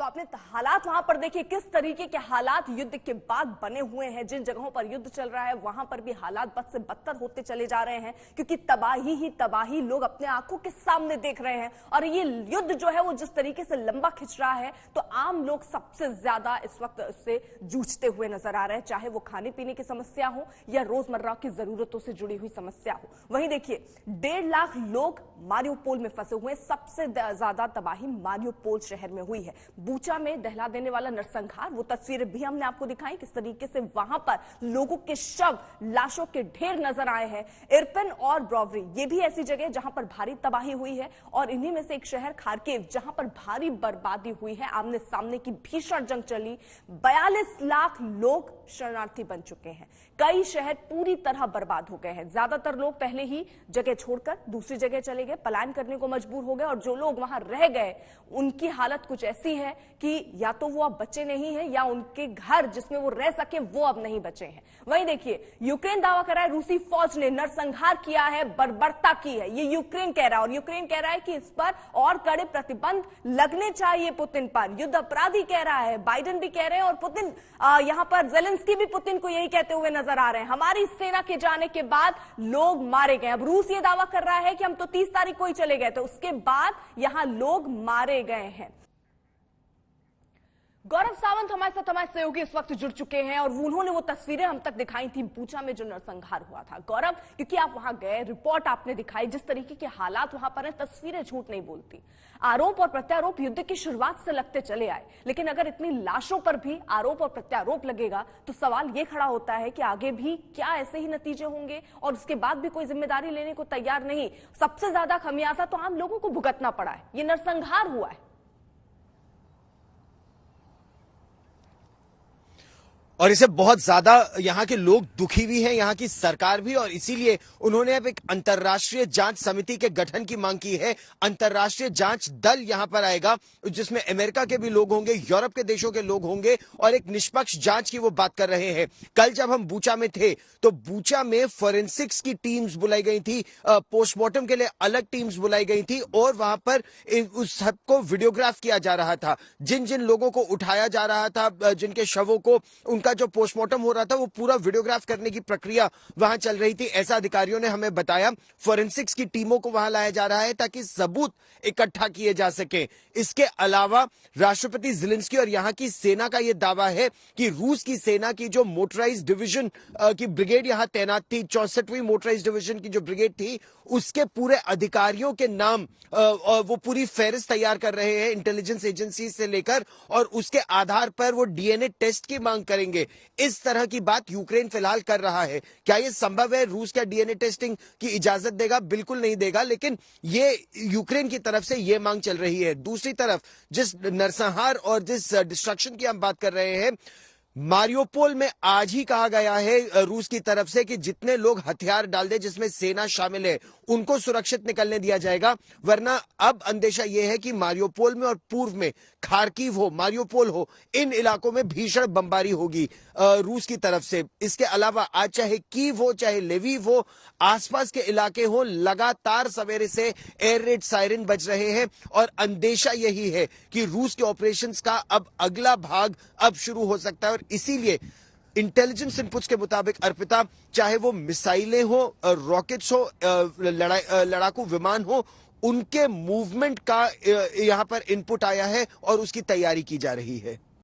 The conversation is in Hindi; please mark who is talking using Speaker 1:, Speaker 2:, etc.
Speaker 1: तो आपने हालात वहां पर देखिए, किस तरीके के हालात युद्ध के बाद बने हुए हैं। जिन जगहों पर युद्ध चल रहा है वहां पर भी हालात बद से बदतर होते चले जा रहे हैं, क्योंकि तबाही ही तबाही लोग अपने आंखों के सामने देख रहे हैं। और ये युद्ध जो है वो जिस तरीके से लंबा खिंच रहा है, तो आम लोग सबसे ज्यादा इस वक्त उससे जूझते हुए नजर आ रहे हैं, चाहे वो खाने पीने की समस्या हो या रोजमर्रा की जरूरतों से जुड़ी हुई समस्या हो। वहीं देखिए 1.5 लाख लोग मारियोपोल में फंसे हुए। सबसे ज्यादा तबाही मारियोपोल शहर में हुई है। बूचा में दहला देने वाला नरसंहार, वो तस्वीरें भी हमने आपको दिखाई, किस तरीके से वहां पर लोगों के शव, लाशों के ढेर नजर आए हैं। इरपिन और ब्रोवरी ये भी ऐसी जगह जहां पर भारी तबाही हुई है, और इन्हीं में से एक शहर खार्किव जहां पर भारी बर्बादी हुई है। आमने सामने की भीषण जंग चली। 42 लाख लोग शरणार्थी बन चुके हैं। कई शहर पूरी तरह बर्बाद हो गए हैं। ज्यादातर लोग पहले ही जगह छोड़कर दूसरी जगह चले गए, पलायन करने को मजबूर हो गए, और जो लोग वहां रह गए उनकी हालत कुछ ऐसी है कि या तो वो अब बचे नहीं हैं, या उनके घर जिसमें वो रह सके वो अब नहीं बचे हैं। वहीं देखिए यूक्रेन दावा कर रहा है रूसी फौज ने नरसंहार किया है, बर्बरता की है, ये यूक्रेन कह रहा है। और यूक्रेन कह रहा है कि इस पर और कड़े प्रतिबंध लगने चाहिए पुतिन पर, युद्ध अपराधी कह रहा है। बाइडेन भी कह रहे हैं, और पुतिन यहां पर जेलेंस्की भी पुतिन को यही कहते हुए नजर आ रहे हैं, हमारी सेना के जाने के बाद लोग मारे गए। अब रूस ये दावा कर रहा है कि हम तो 30 तारीख को ही चले गए थे, उसके बाद यहां लोग मारे गए हैं। गौरव सावंत हमारे साथ, हमारे सहयोगी इस वक्त जुड़ चुके हैं, और उन्होंने वो तस्वीरें हम तक दिखाई थी बूचा में जो नरसंहार हुआ था। गौरव, क्योंकि आप वहां गए, रिपोर्ट आपने दिखाई, जिस तरीके के हालात वहां पर हैं, तस्वीरें झूठ नहीं बोलती। आरोप और प्रत्यारोप युद्ध की शुरुआत से लगते चले आए, लेकिन अगर इतनी लाशों पर भी आरोप और प्रत्यारोप लगेगा तो सवाल यह खड़ा होता है कि आगे भी क्या ऐसे ही नतीजे होंगे, और उसके बाद भी कोई जिम्मेदारी लेने को तैयार नहीं। सबसे ज्यादा खमियाजा तो आम लोगों को भुगतना पड़ा है, ये नरसंहार हुआ है।
Speaker 2: और इसे बहुत ज्यादा यहाँ के लोग दुखी भी हैं, यहाँ की सरकार भी, और इसीलिए उन्होंने अब एक अंतर्राष्ट्रीय जांच समिति के गठन की मांग की है। अंतर्राष्ट्रीय जांच दल यहाँ पर आएगा, जिसमें अमेरिका के भी लोग होंगे, यूरोप के देशों के लोग होंगे, और एक निष्पक्ष जांच की वो बात कर रहे हैं। कल जब हम बूचा में थे तो बूचा में फोरेंसिक्स की टीम्स बुलाई गई थी, पोस्टमार्टम के लिए अलग टीम्स बुलाई गई थी, और वहां पर उस सबको वीडियोग्राफ किया जा रहा था। जिन जिन लोगों को उठाया जा रहा था, जिनके शवों को, उनका जो पोस्टमार्टम हो रहा था, वो पूरा वीडियोग्राफ करने की प्रक्रिया वहां चल रही थी, ऐसा अधिकारियों ने हमें बताया। फोरेंसिक्स की टीमों को वहां लाया जा रहा है ताकि सबूत इकट्ठा किए जा सके। इसके अलावा राष्ट्रपति ज़ेलेंस्की और यहां की सेना का यह दावा है कि रूस की सेना की जो मोटराइज्ड डिवीजन की ब्रिगेड यहां तैनात थी, 64वीं मोटराइज्ड डिवीजन की जो ब्रिगेड थी, उसके पूरे अधिकारियों के नाम वो पूरी फेहरिस्त तैयार कर रहे हैं इंटेलिजेंस एजेंसी से लेकर, और उसके आधार पर वो डीएनए टेस्ट की मांग करेंगे। इस तरह की बात यूक्रेन फिलहाल कर रहा है। क्या यह संभव है? रूस क्या डीएनए टेस्टिंग की इजाजत देगा? बिल्कुल नहीं देगा, लेकिन ये यूक्रेन की तरफ से यह मांग चल रही है। दूसरी तरफ जिस नरसंहार और जिस डिस्ट्रक्शन की हम बात कर रहे हैं, मारियोपोल में आज ही कहा गया है रूस की तरफ से कि जितने लोग हथियार डाल दे, जिसमें सेना शामिल है, उनको सुरक्षित निकलने दिया जाएगा। वरना अब अंदेशा यह है कि मारियोपोल में और पूर्व में खार्किव हो, मारियोपोल हो, इन इलाकों में भीषण बमबारी होगी रूस की तरफ से। इसके अलावा आज चाहे कीव हो, चाहे लेविव हो, आसपास के इलाके हो, लगातार सवेरे से एयर रेड सायरन बज रहे हैं, और अंदेशा यही है कि रूस के ऑपरेशंस का अब अगला भाग अब शुरू हो सकता है। और इसीलिए इंटेलिजेंस इनपुट्स के मुताबिक अर्पिता, चाहे वो मिसाइलें हो, रॉकेट्स हो, लड़ाकू विमान हो, उनके मूवमेंट का यहां पर इनपुट आया है और उसकी तैयारी की जा रही है।